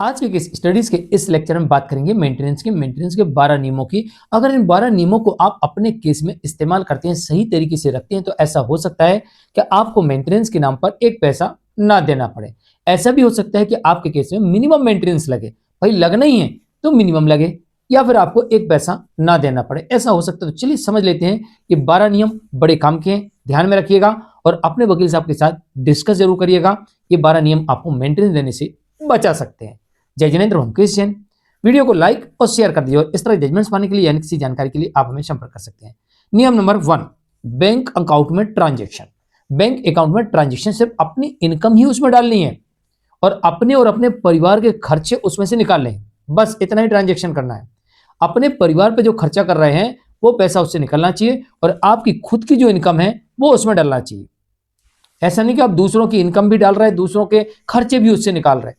आज के स्टडीज के इस लेक्चर में बात करेंगे मेंटेनेंस के 12 नियमों की। अगर इन 12 नियमों को आप अपने केस में इस्तेमाल करते हैं, सही तरीके से रखते हैं, तो ऐसा हो सकता है कि आपको मेंटेनेंस के नाम पर एक पैसा ना देना पड़े। ऐसा भी हो सकता है कि आपके केस में मिनिमम मेंटेनेंस लगे, भाई लगना ही है तो मिनिमम लगे, या फिर आपको एक पैसा ना देना पड़े, ऐसा हो सकता है। तो चलिए समझ लेते हैं। ये 12 नियम बड़े काम के हैं, ध्यान में रखिएगा और अपने वकील साहब के साथ डिस्कस जरूर करिएगा। ये 12 नियम आपको मेंटेनेंस देने से बचा सकते हैं। जय जिनेंद्र, हम क्रिस जैन। वीडियो को लाइक और शेयर कर दीजिए और इस तरह जजमेंट्स पाने के लिए यानी किसी जानकारी के लिए आप हमें संपर्क कर सकते हैं। नियम नंबर 1, बैंक अकाउंट में ट्रांजेक्शन। बैंक अकाउंट में ट्रांजेक्शन सिर्फ अपनी इनकम ही उसमें डालनी है और अपने परिवार के खर्चे उसमें से निकाल लें, बस इतना ही ट्रांजेक्शन करना है। अपने परिवार पे जो खर्चा कर रहे हैं वो पैसा उससे निकलना चाहिए और आपकी खुद की जो इनकम है वो उसमें डालना चाहिए। ऐसा नहीं कि आप दूसरों की इनकम भी डाल रहे हैं, दूसरों के खर्चे भी उससे निकाल रहे हैं,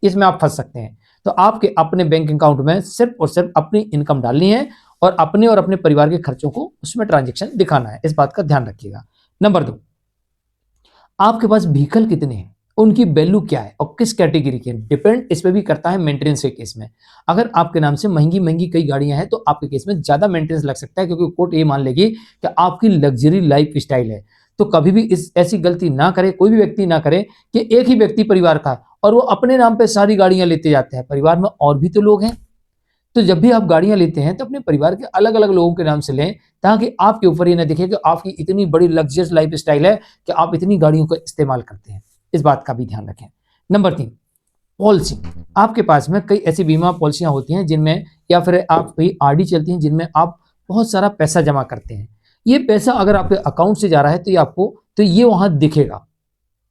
इसमें आप फंस सकते हैं। तो आपके अपने बैंक अकाउंट में सिर्फ और सिर्फ अपनी इनकम डालनी है और अपने परिवार के खर्चों को उसमें ट्रांजेक्शन दिखाना है, इस बात का ध्यान रखिएगा। नंबर 2, आपके पास व्हीकल कितने हैं, उनकी वैल्यू क्या है और किस कैटेगरी के, डिपेंड इस पे भी करता है मेंटेनेंस के केस में। अगर आपके नाम से महंगी कई गाड़ियां हैं तो आपके केस में ज्यादा मेंटेनेंस लग सकता है, क्योंकि कोर्ट ये मान लेगी कि आपकी लग्जरी लाइफ स्टाइल है। तो कभी भी ऐसी गलती ना करे, कोई भी व्यक्ति ना करे कि एक ही व्यक्ति परिवार का और वो अपने नाम पे सारी गाड़ियां लेते जाते हैं। परिवार में और भी तो लोग हैं, तो जब भी आप गाड़ियां लेते हैं तो अपने परिवार के अलग अलग लोगों के नाम से लें, ताकि आपके ऊपर ये ना दिखे कि आपकी इतनी बड़ी लग्जरियस लाइफ स्टाइल है कि आप इतनी गाड़ियों का इस्तेमाल करते हैं। इस बात का भी ध्यान रखें। Number 3, policy. आपके पास में कई ऐसी बीमा पॉलिसियां होती हैं जिनमें, या फिर आप कई आरडी चलती हैं जिनमें आप बहुत सारा पैसा जमा करते हैं। ये पैसा अगर आपके अकाउंट से जा रहा है तो ये आपको, तो ये वहां दिखेगा,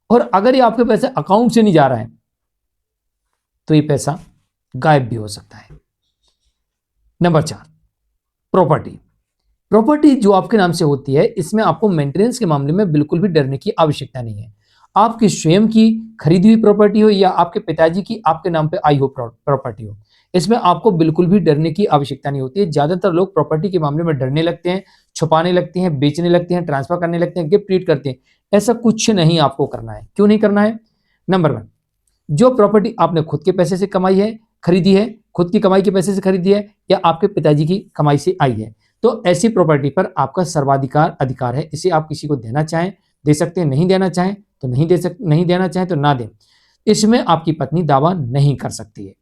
और अगर ये आपके पैसे अकाउंट से नहीं जा रहा है तो ये पैसा गायब भी हो सकता है। Number 4, property. प्रॉपर्टी जो आपके नाम से होती है, इसमें आपको मेंटेनेंस के मामले में बिल्कुल भी डरने की आवश्यकता नहीं है। आपकी स्वयं की खरीदी हुई प्रॉपर्टी हो या आपके पिताजी की आपके नाम पे आई हो प्रॉपर्टी हो, इसमें आपको बिल्कुल भी डरने की आवश्यकता नहीं होती है। ज्यादातर लोग प्रॉपर्टी के मामले में डरने लगते हैं, छुपाने लगते हैं, बेचने लगते हैं, ट्रांसफर करने लगते हैं, गिफ्ट ट्रीट करते हैं। ऐसा कुछ नहीं आपको करना है। क्यों नहीं करना है? नंबर 1, जो प्रॉपर्टी आपने खुद के पैसे से कमाई है, खरीदी है, खुद की कमाई के पैसे से खरीदी है या आपके पिताजी की कमाई से आई है, तो ऐसी प्रॉपर्टी पर आपका सर्वाधिकार अधिकार है। इसे आप किसी को देना चाहें दे सकते हैं, नहीं देना चाहें तो नहीं देना चाहें तो ना दें। इसमें आपकी पत्नी दावा नहीं कर सकती है,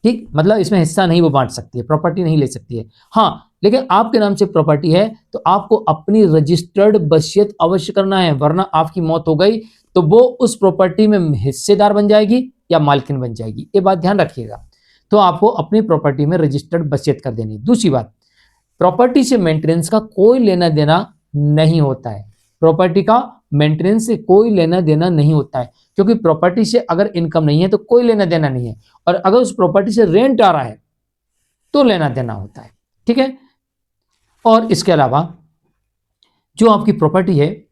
ठीक, मतलब इसमें हिस्सा नहीं वो बांट सकती है, प्रॉपर्टी नहीं ले सकती है। हाँ, लेकिन आपके नाम से प्रॉपर्टी है तो आपको अपनी रजिस्टर्ड वसीयत अवश्य करना है, वरना आपकी मौत हो गई तो वो उस प्रॉपर्टी में हिस्सेदार बन जाएगी या मालकिन बन जाएगी, ये बात ध्यान रखिएगा। तो आपको अपनी प्रॉपर्टी में रजिस्टर्ड वसीयत कर देनी। दूसरी बात, प्रॉपर्टी से मेंटेनेंस का कोई लेना देना नहीं होता है। प्रॉपर्टी का मेंटेनेंस से कोई लेना देना नहीं होता है, क्योंकि प्रॉपर्टी से अगर इनकम नहीं है तो कोई लेना देना नहीं है, और अगर उस प्रॉपर्टी से रेंट आ रहा है तो लेना देना होता है, ठीक है। और इसके अलावा जो आपकी प्रॉपर्टी है,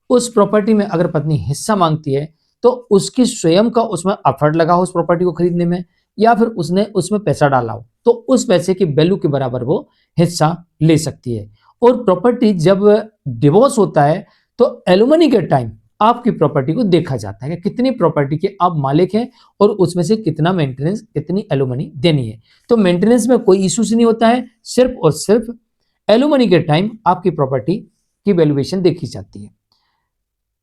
उस प्रॉपर्टी में अगर पत्नी हिस्सा मांगती है तो उसकी स्वयं का उसमें एफर्ट लगा हो उस प्रॉपर्टी को खरीदने में, या फिर उसने उसमें पैसा डाला हो, तो उस पैसे की वैल्यू के बराबर वो हिस्सा ले सकती है। और प्रॉपर्टी जब डिवोर्स होता है तो एलुमनी के टाइम आपकी प्रॉपर्टी को देखा जाता है कि कितनी प्रॉपर्टी के आप मालिक हैं और उसमें से कितना मेंटेनेंस, कितनी एलुमनी देनी है। तो मेंटेनेंस में कोई इश्यूज नहीं होता है, सिर्फ और सिर्फ एलुमनी के टाइम आपकी प्रॉपर्टी की वैल्यूएशन देखी जाती है।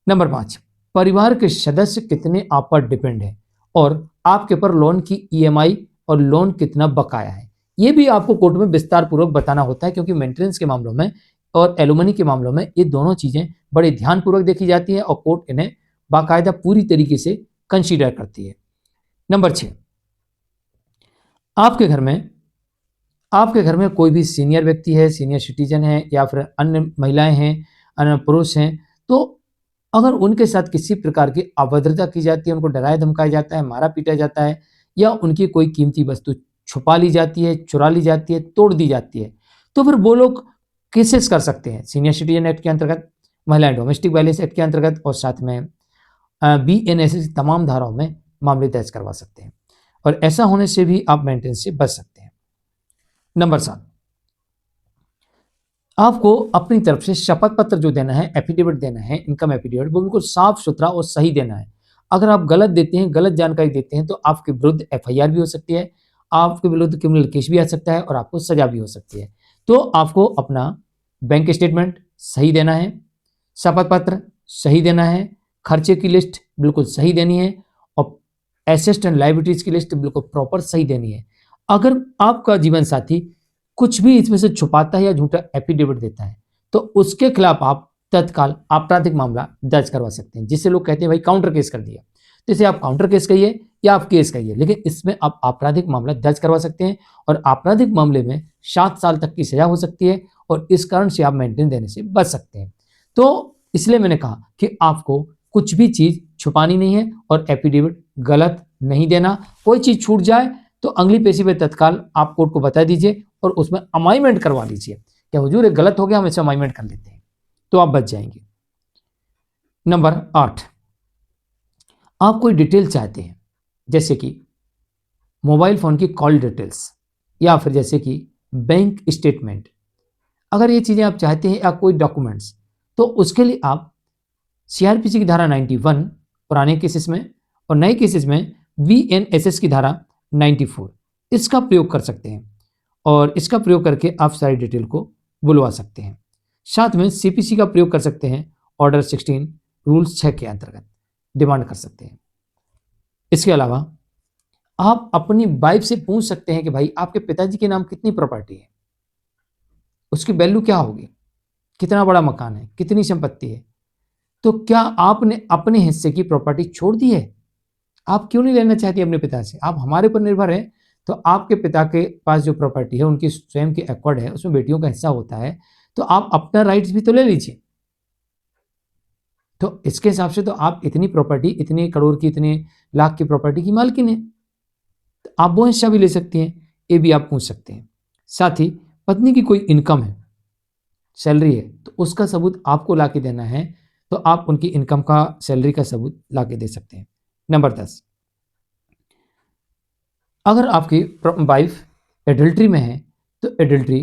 नंबर 5, परिवार के सदस्य कितने आप पर डिपेंड है और आपके पर लोन की ईएमआई और लोन कितना बकाया है, ये भी आपको कोर्ट में विस्तार पूर्वक बताना होता है, क्योंकि मेंटेनेंस के मामलों में और एलुमनी के मामलों में ये दोनों चीजें बड़े ध्यानपूर्वक देखी जाती है और कोर्ट इन्हें बाकायदा पूरी तरीके से कंसीडर करती है। नंबर 6, आपके घर में कोई भी सीनियर व्यक्ति है, सीनियर सिटीजन है या फिर अन्य महिलाएं हैं, अन्य पुरुष हैं, तो अगर उनके साथ किसी प्रकार की अभद्रता की जाती है, उनको डराया धमकाया जाता है, मारा पीटा जाता है, या उनकी कोई कीमती वस्तु छुपा ली जाती है, चुरा ली जाती है, तोड़ दी जाती है, तो फिर वो लोग केसेस कर सकते हैं सीनियर सिटीजन एक्ट के अंतर्गत, महिला डोमेस्टिक वायलेंस एक्ट के अंतर्गत, और साथ में BNSS तमाम धाराओं में मामले दर्ज करवा सकते हैं, और ऐसा होने से भी आप मेंटेनेंस से बच सकते हैं। नंबर 7, आपको अपनी तरफ से शपथ पत्र जो देना है, एफिडेविट देना है, इनकम एफिडेविट, वो बिल्कुल साफ सुथरा और सही देना है। अगर आप गलत देते हैं, गलत जानकारी देते हैं, तो आपके विरुद्ध एफआईआर भी हो सकती है, आपके विरुद्ध क्रिमिनल केस भी आ सकता है और आपको सजा भी हो सकती है। तो आपको अपना बैंक स्टेटमेंट सही देना है, शपथ पत्र सही देना है, खर्चे की लिस्ट बिल्कुल सही देनी है और एसेट्स एंड लायबिलिटीज की लिस्ट बिल्कुल प्रॉपर सही देनी है। अगर आपका जीवन साथी कुछ भी इसमें से छुपाता है या झूठा एफिडेविट देता है, तो उसके खिलाफ आप तत्काल आपराधिक मामला दर्ज करवा सकते हैं, जिससे लोग कहते हैं भाई काउंटर केस कर दिया। तो इसे आप काउंटर केस कहिए या आप केस कहिए, लेकिन इसमें आप आपराधिक मामला दर्ज करवा सकते हैं और आपराधिक मामले में 7 साल तक की सजा हो सकती है और इस कारण से आप मेंटेन देने से बच सकते हैं। तो इसलिए मैंने कहा कि आपको कुछ भी चीज छुपानी नहीं है और एफिडेविट गलत नहीं देना। कोई चीज छूट जाए तो अगली पेशी पे तत्काल आप कोर्ट को बता दीजिए और उसमें अमाइंडमेंट करवा लीजिए, क्या हुजूर ये गलत हो गया, हम इसे अमाइंडमेंट कर लेते हैं, तो आप बच जाएंगे। नंबर 8, आप कोई डिटेल चाहते हैं, जैसे कि मोबाइल फोन की कॉल डिटेल्स या फिर जैसे कि बैंक स्टेटमेंट, अगर ये चीजें आप चाहते हैं या कोई डॉक्यूमेंट्स, तो उसके लिए आप सीआरपीसी की धारा 91 पुराने केसेस में और नए केसेस में वीएनएसएस की धारा 94 इसका प्रयोग कर सकते हैं और इसका प्रयोग करके आप सारी डिटेल को बुलवा सकते हैं। साथ में सीपीसी का प्रयोग कर सकते हैं, ऑर्डर 16 रूल्स 6 के अंतर्गत डिमांड कर सकते हैं। इसके अलावा आप अपनी वाइफ से पूछ सकते हैं कि भाई आपके पिताजी के नाम कितनी प्रॉपर्टी है, उसकी वैल्यू क्या होगी, कितना बड़ा मकान है, कितनी संपत्ति है, तो क्या आपने अपने हिस्से की प्रॉपर्टी छोड़ दी है? आप क्यों नहीं लेना चाहती अपने पिता से? आप हमारे पर निर्भर है, तो आपके पिता के पास जो प्रॉपर्टी है उनकी स्वयं की एक्वार्ड है, उसमें बेटियों का हिस्सा होता है, तो आप अपना राइट्स भी तो ले लीजिए। तो इसके हिसाब से तो आप इतनी प्रॉपर्टी, इतने करोड़ की, इतने लाख की प्रॉपर्टी की मालकिन है, तो आप वो हिस्सा भी ले सकती हैं, ये भी आप पूछ सकते हैं। साथ ही पत्नी की कोई इनकम है, सैलरी है, तो उसका सबूत आपको ला के देना है, तो आप उनकी इनकम का, सैलरी का सबूत ला के दे सकते हैं। नंबर 10, अगर आपकी वाइफ एडल्ट्री में है, तो एडल्ट्री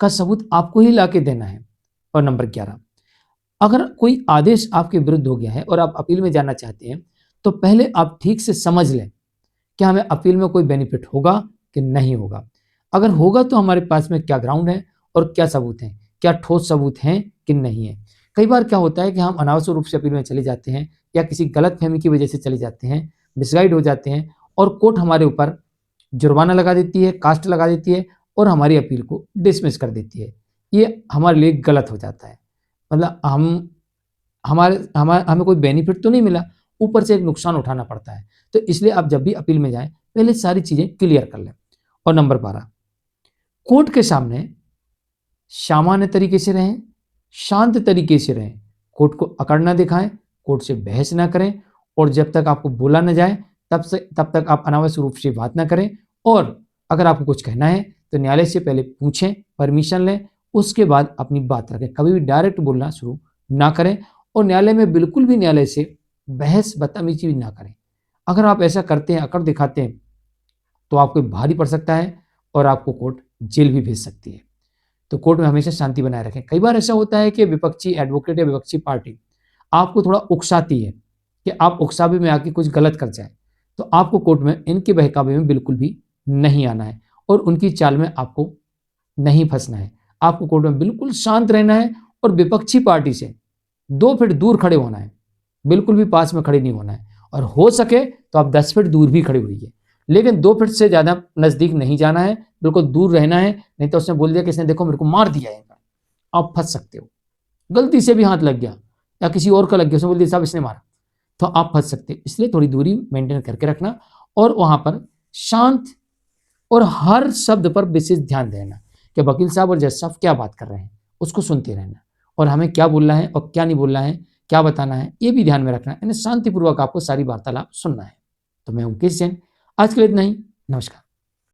का सबूत आपको ही ला के देना है। और नंबर 11, अगर कोई आदेश आपके विरुद्ध हो गया है और आप अपील में जाना चाहते हैं, तो पहले आप ठीक से समझ लें कि हमें अपील में कोई बेनिफिट होगा कि नहीं होगा। अगर होगा तो हमारे पास में क्या ग्राउंड है और क्या सबूत हैं, क्या ठोस सबूत हैं कि नहीं है। कई बार क्या होता है कि हम अनावश्यक रूप से अपील में चले जाते हैं या किसी गलत फहमी की वजह से चले जाते हैं, मिसगाइड हो जाते हैं और कोर्ट हमारे ऊपर जुर्माना लगा देती है, कास्ट लगा देती है और हमारी अपील को डिसमिस कर देती है। ये हमारे लिए गलत हो जाता है। मतलब हमें कोई बेनिफिट तो नहीं मिला, ऊपर से एक नुकसान उठाना पड़ता है। तो इसलिए आप जब भी अपील में जाएं, पहले सारी चीजें क्लियर कर लें। और नंबर 12, कोर्ट के सामने सामान्य तरीके से रहें, शांत तरीके से रहें, कोर्ट को अकड़ ना दिखाएं, कोर्ट से बहस ना करें और जब तक आपको बोला ना जाए तब तक आप अनावश्यक रूप से बात ना करें। और अगर आपको कुछ कहना है तो न्यायालय से पहले पूछें, परमिशन लें, उसके बाद अपनी बात रखें। कभी भी डायरेक्ट बोलना शुरू ना करें और न्यायालय में बिल्कुल भी न्यायालय से बहस बदतमीजी भी ना करें। अगर आप ऐसा करते हैं, अकड़ दिखाते हैं, तो आपको भारी पड़ सकता है और आपको कोर्ट जेल भी भेज सकती है। तो कोर्ट में हमेशा शांति बनाए रखें। कई बार ऐसा होता है कि विपक्षी एडवोकेट या विपक्षी पार्टी आपको थोड़ा उकसाती है कि आप उकसावे में आके कुछ गलत कर जाए, तो आपको कोर्ट में इनके बहकावे में बिल्कुल भी नहीं आना है और उनकी चाल में आपको नहीं फंसना है। आपको कोर्ट में बिल्कुल शांत रहना है और विपक्षी पार्टी से 2 फीट दूर खड़े होना है, बिल्कुल भी पास में खड़े नहीं होना है। और हो सके तो आप 10 फीट दूर भी खड़े होइए, लेकिन 2 फीट से ज्यादा नजदीक नहीं जाना है, बिल्कुल दूर रहना है। नहीं तो उसने बोल दिया कि इसने देखो मेरे को मार दिया है, आप फंस सकते हो। गलती से भी हाथ लग गया या किसी और का लग गया, उसने बोल दिया साहब इसने मारा, तो आप फंस सकते हैं। इसलिए थोड़ी दूरी मेंटेन करके रखना और वहां पर शांत और हर शब्द पर विशेष ध्यान देना कि वकील साहब और जज साहब क्या बात कर रहे हैं, उसको सुनते रहना और हमें क्या बोलना है और क्या नहीं बोलना है, क्या बताना है, ये भी ध्यान में रखना है। यानी शांतिपूर्वक आपको सारी वार्तालाप सुनना है। तो मैं मुकेश जैन, आज के लिए इतना ही। नमस्कार।